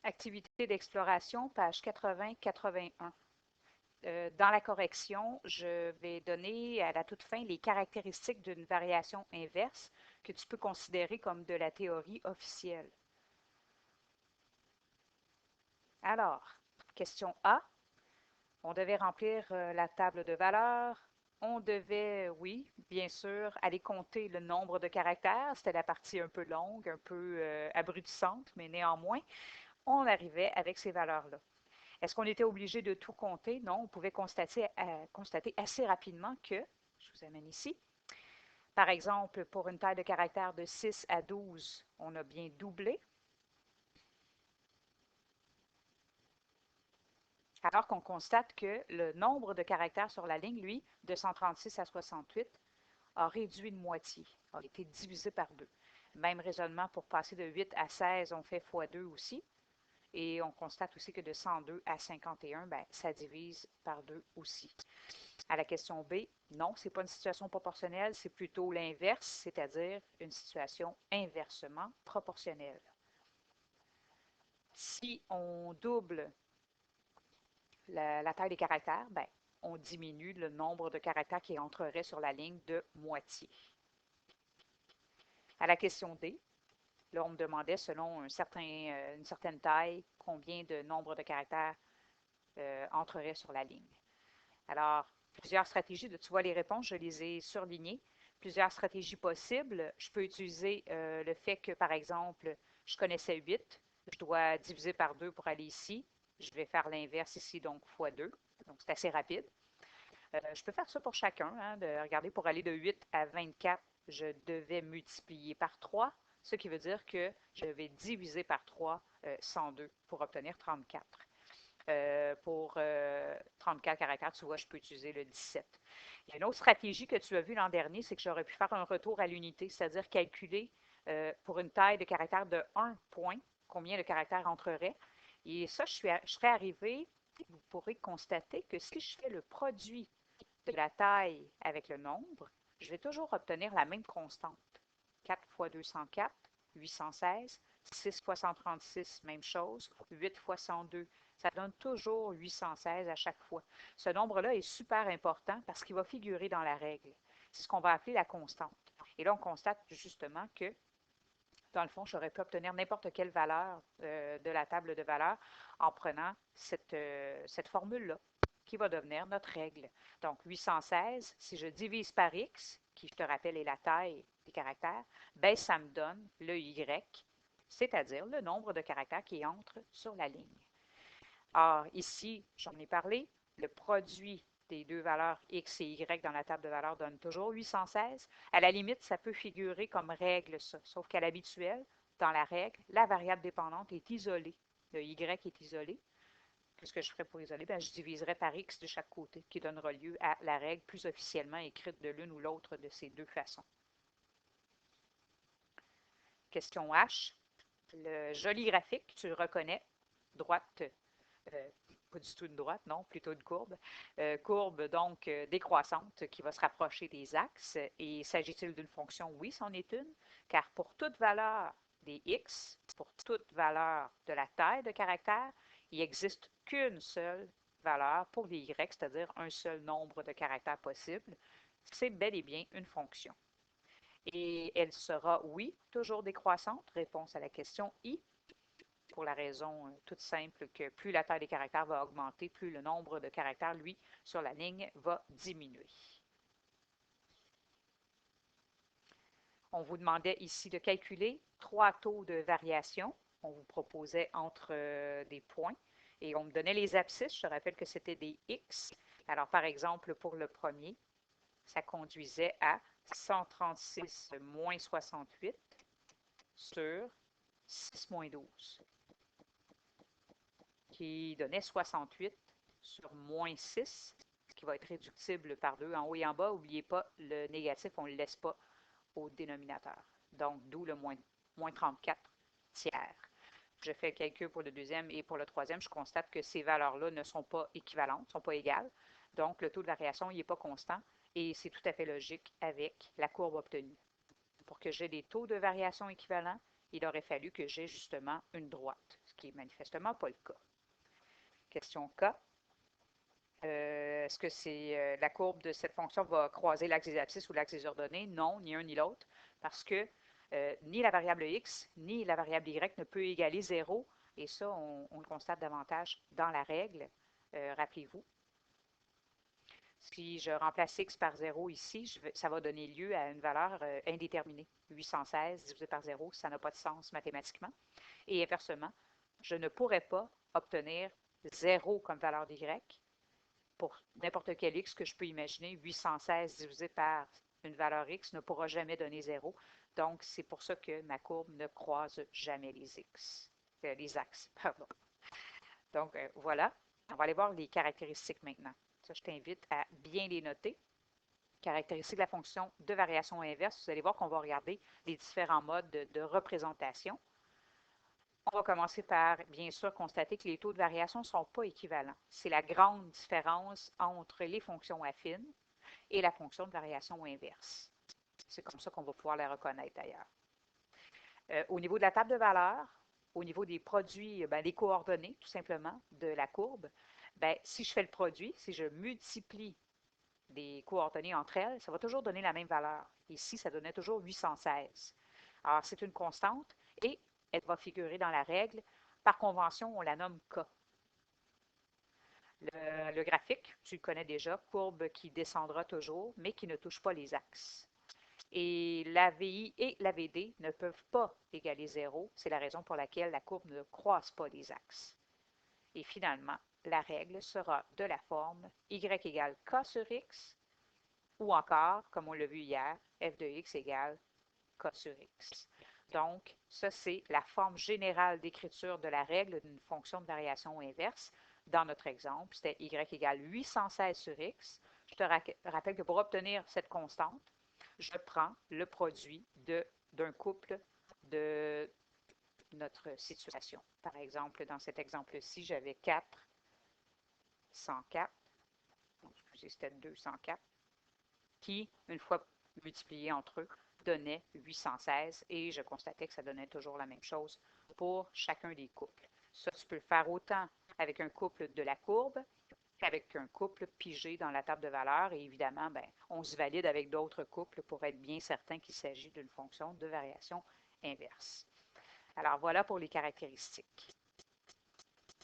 Activité d'exploration, page 80-81. Dans la correction, je vais donner à la toute fin les caractéristiques d'une variation inverse que tu peux considérer comme de la théorie officielle. Alors, question A, on devait remplir la table de valeurs. On devait, oui, bien sûr, aller compter le nombre de caractères. C'était la partie un peu longue, un peu abrutissante, mais néanmoins, on arrivait avec ces valeurs-là. Est-ce qu'on était obligé de tout compter? Non, on pouvait constater assez rapidement que, je vous amène ici, par exemple, pour une taille de caractère de 6 à 12, on a bien doublé, alors qu'on constate que le nombre de caractères sur la ligne, lui, de 136 à 68, a réduit de moitié, a été divisé par 2. Même raisonnement pour passer de 8 à 16, on fait x2 aussi. Et on constate aussi que de 102 à 51, ben, ça divise par 2 aussi. À la question B, non, ce n'est pas une situation proportionnelle, c'est plutôt l'inverse, c'est-à-dire une situation inversement proportionnelle. Si on double la taille des caractères, ben, on diminue le nombre de caractères qui entreraient sur la ligne de moitié. À la question D, là, on me demandait, selon une certaine taille, combien de nombre de caractères entreraient sur la ligne. Alors, plusieurs stratégies, tu vois les réponses, je les ai surlignées. Plusieurs stratégies possibles. Je peux utiliser le fait que, par exemple, je connaissais 8, je dois diviser par 2 pour aller ici. Je vais faire l'inverse ici, donc fois 2. Donc, c'est assez rapide. Je peux faire ça pour chacun. Hein, de regarder, pour aller de 8 à 24, je devais multiplier par 3, ce qui veut dire que je vais diviser par 3 102 pour obtenir 34. Pour 34 caractères, tu vois, je peux utiliser le 17. Il y a une autre stratégie que tu as vue l'an dernier, c'est que j'aurais pu faire un retour à l'unité, c'est-à-dire calculer pour une taille de caractère de 1 point, combien de caractères entreraient. Et ça, je serais arrivé, vous pourrez constater que si je fais le produit de la taille avec le nombre, je vais toujours obtenir la même constante. 4 fois 204, 816. 6 fois 136, même chose. 8 fois 102, ça donne toujours 816 à chaque fois. Ce nombre-là est super important parce qu'il va figurer dans la règle. C'est ce qu'on va appeler la constante. Et là, on constate justement que, dans le fond, j'aurais pu obtenir n'importe quelle valeur de la table de valeurs en prenant cette formule-là, qui va devenir notre règle. Donc, 816, si je divise par x, qui, je te rappelle, est la taille des caractères, ben, ça me donne le y, c'est-à-dire le nombre de caractères qui entrent sur la ligne. Or, ici, j'en ai parlé, le produit des deux valeurs x et y dans la table de valeurs donne toujours 816. À la limite, ça peut figurer comme règle, ça. Sauf qu'à l'habituel, dans la règle, la variable dépendante est isolée. Le y est isolé. Qu'est-ce que je ferais pour isoler? Bien, je diviserais par x de chaque côté, qui donnera lieu à la règle plus officiellement écrite de l'une ou l'autre de ces deux façons. Question H. Le joli graphique, tu le reconnais, droite, pas du tout une droite, non, plutôt une courbe. Courbe donc décroissante qui va se rapprocher des axes. Et s'agit-il d'une fonction? Oui, c'en est une, car pour toute valeur des x, pour toute valeur de la taille de caractère, il n'existe qu'une seule valeur pour les y, c'est-à-dire un seul nombre de caractères possible. C'est bel et bien une fonction. Et elle sera, oui, toujours décroissante. Réponse à la question I, pour la raison toute simple que plus la taille des caractères va augmenter, plus le nombre de caractères, lui, sur la ligne va diminuer. On vous demandait ici de calculer 3 taux de variation. On vous proposait entre des points et on me donnait les abscisses. Je te rappelle que c'était des x. Alors, par exemple, pour le premier, ça conduisait à 136 moins 68 sur 6 moins 12, qui donnait 68 sur moins 6, qui va être réductible par 2 en haut et en bas. N'oubliez pas, le négatif, on ne le laisse pas au dénominateur. Donc, d'où le moins 34 tiers. Je fais le calcul pour le deuxième et pour le troisième, je constate que ces valeurs-là ne sont pas équivalentes, ne sont pas égales. Donc, le taux de variation n'est pas constant et c'est tout à fait logique avec la courbe obtenue. Pour que j'ai des taux de variation équivalents, il aurait fallu que j'ai justement une droite, qui n'est manifestement pas le cas. Question K. Est-ce que c'est la courbe de cette fonction va croiser l'axe des abscisses ou l'axe des ordonnées? Non, ni un ni l'autre, parce que ni la variable x ni la variable y ne peut égaler 0, et ça, on le constate davantage dans la règle. Rappelez-vous, si je remplace x par 0 ici, ça va donner lieu à une valeur indéterminée. 816 divisé par 0, ça n'a pas de sens mathématiquement. Et inversement, je ne pourrais pas obtenir 0 comme valeur d'y pour n'importe quel x que je peux imaginer. 816 divisé par une valeur x ne pourra jamais donner 0. Donc, c'est pour ça que ma courbe ne croise jamais les axes. Pardon. Donc, voilà. On va aller voir les caractéristiques maintenant. Ça, je t'invite à bien les noter. Caractéristiques de la fonction de variation inverse. Vous allez voir qu'on va regarder les différents modes de représentation. On va commencer par, bien sûr, constater que les taux de variation ne sont pas équivalents. C'est la grande différence entre les fonctions affines et la fonction de variation inverse. C'est comme ça qu'on va pouvoir la reconnaître d'ailleurs. Au niveau de la table de valeurs, au niveau des produits, des coordonnées, tout simplement, de la courbe, si je fais le produit, si je multiplie les coordonnées entre elles, ça va toujours donner la même valeur. Ici, ça donnait toujours 816. Alors, c'est une constante et elle va figurer dans la règle. Par convention, on la nomme K. Le graphique, tu le connais déjà, courbe qui descendra toujours, mais qui ne touche pas les axes. Et la VI et la VD ne peuvent pas égaler 0. C'est la raison pour laquelle la courbe ne croise pas les axes. Et finalement, la règle sera de la forme y égale k sur x, ou encore, comme on l'a vu hier, f de x égale k sur x. Donc, ça, c'est la forme générale d'écriture de la règle d'une fonction de variation inverse. Dans notre exemple, c'était y égale 816 sur x. Je te rappelle que pour obtenir cette constante, je prends le produit d'un couple de notre situation. Par exemple, dans cet exemple-ci, j'avais 4, 104, excusez, c'était 204, qui, une fois multipliés entre eux, donnait 816 et je constatais que ça donnait toujours la même chose pour chacun des couples. Ça, tu peux le faire autant avec un couple de la courbe qu'avec un couple pigé dans la table de valeurs et évidemment, on se valide avec d'autres couples pour être bien certain qu'il s'agit d'une fonction de variation inverse. Alors voilà pour les caractéristiques.